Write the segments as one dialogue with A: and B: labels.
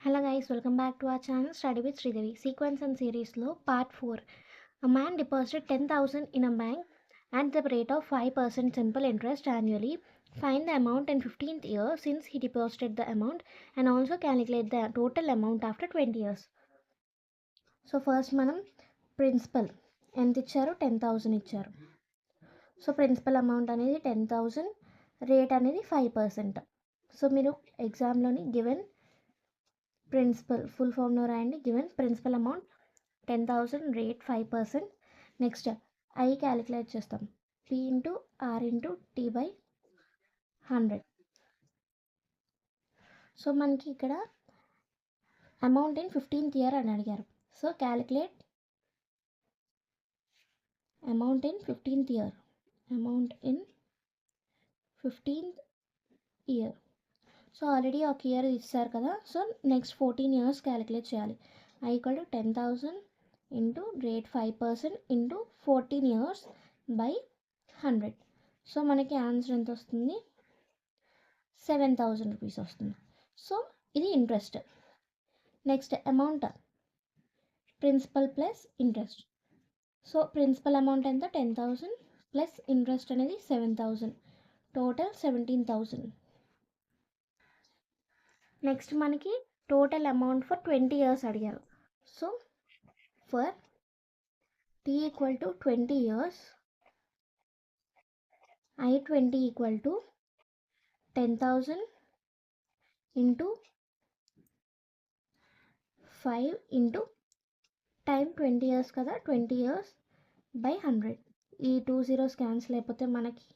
A: Hello guys, welcome back to our channel Study with Sridevi. Sequence and series లో part 4. A man deposited 10,000 in a bank at the rate of 5% simple interest annually. Find the amount in 15th year since he deposited the amount and also calculate the total amount after 20 years. So first మనం principal ఎంత ఇచ్చారు, 10,000 ఇచ్చారు. So principal amount అనేది 10,000, rate అనేది 5%. So మీరు ఎగ్జామ్లోని given principal full ఫామ్లో రాయండి. Given principal amount 10,000, rate 5%. Next I calculate చేస్తాం, P into R into T by 100. So మనకి ఇక్కడ అమౌంట్ ఇన్ 15th ఇయర్ అని అడిగారు. So calculate amount in 15th year. Amount in 15th year. So already ఒక year ఇచ్చారు కదా, so next 14 years calculate చేయాలి. I equal to 10,000 into rate 5% into 14 years by 100. So మనకి answer ఎంత వస్తుంది, 7,000 rupees వస్తుంది. సో ఇది interest. Next amount principal plus interest. So principal amount ఎంత, 10,000 ప్లస్ ఇంట్రెస్ట్ అనేది 7,000, టోటల్ 17,000. నెక్స్ట్ మనకి టోటల్ అమౌంట్ ఫర్ 20 years అడిగారు. So for T equal to 20 years, I20 equal to 10,000 into 5 into time 20 years కదా, 20 years by 100. ఈ 2 zeros cancel అయిపోతే మనకి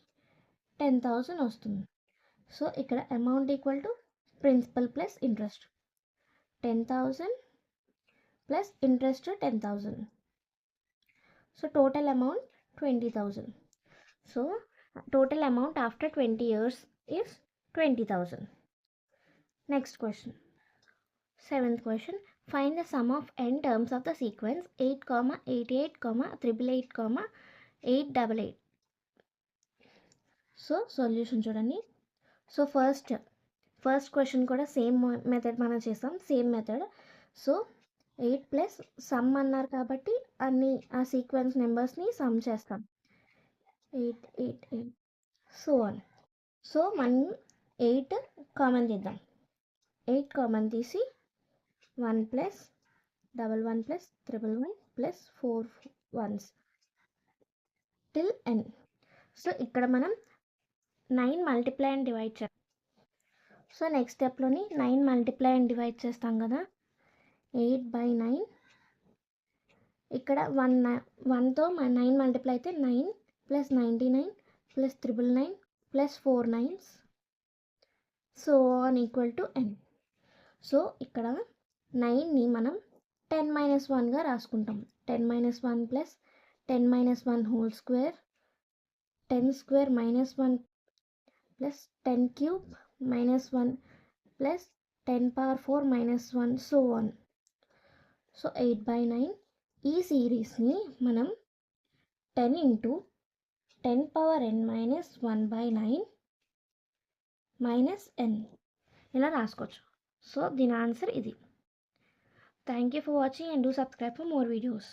A: 10,000 వస్తుంది. So ఇక్కడ amount equal to principal plus interest 10,000 plus interest 10,000. So total amount 20,000. So total amount after 20 years is 20,000. Next question, 7th question. Find the sum of n terms of the sequence 8, 88, 888, 888. So solution చూడండి. So first question కూడా same method మనం చేస్తాం, same method. So 8 plus sum అన్నారు కాబట్టి అన్ని ఆ sequence నెంబర్స్ని some చేస్తాం, 8, 8, 8 so on. So మనం 8 కామన్ తీద్దాం. 8 కామన్ తీసి 1 plus 11 plus 111 plus 4 1s till n. So ఇక్కడ మనం 9 మల్టిప్లై అండ్ డివైడ్ చేస్తాం. సో నెక్స్ట్ స్టెప్లోని 9 మల్టిప్లై అండ్ డివైడ్ చేస్తాం కదా, 8 బై 9. ఇక్కడ 1తో 9 మల్టిప్లై అయితే 9 plus 99 plus 999 plus 4 9s so on equal to n. So ఇక్కడ 9ని మనం 10 - 1గా రాసుకుంటాం. 10 - 1 plus 10 - 1 whole square, 10 square minus 1 plus 10 cube minus 1 plus 10 power 4 minus 1 so on. So 8 by 9. ఈ సిరీస్ని మనం 10 into 10 power n minus 1 by 9 minus n ఇలా రాసుకోవచ్చు. So దీని answer ఇది. Thank you for watching and do subscribe for more videos.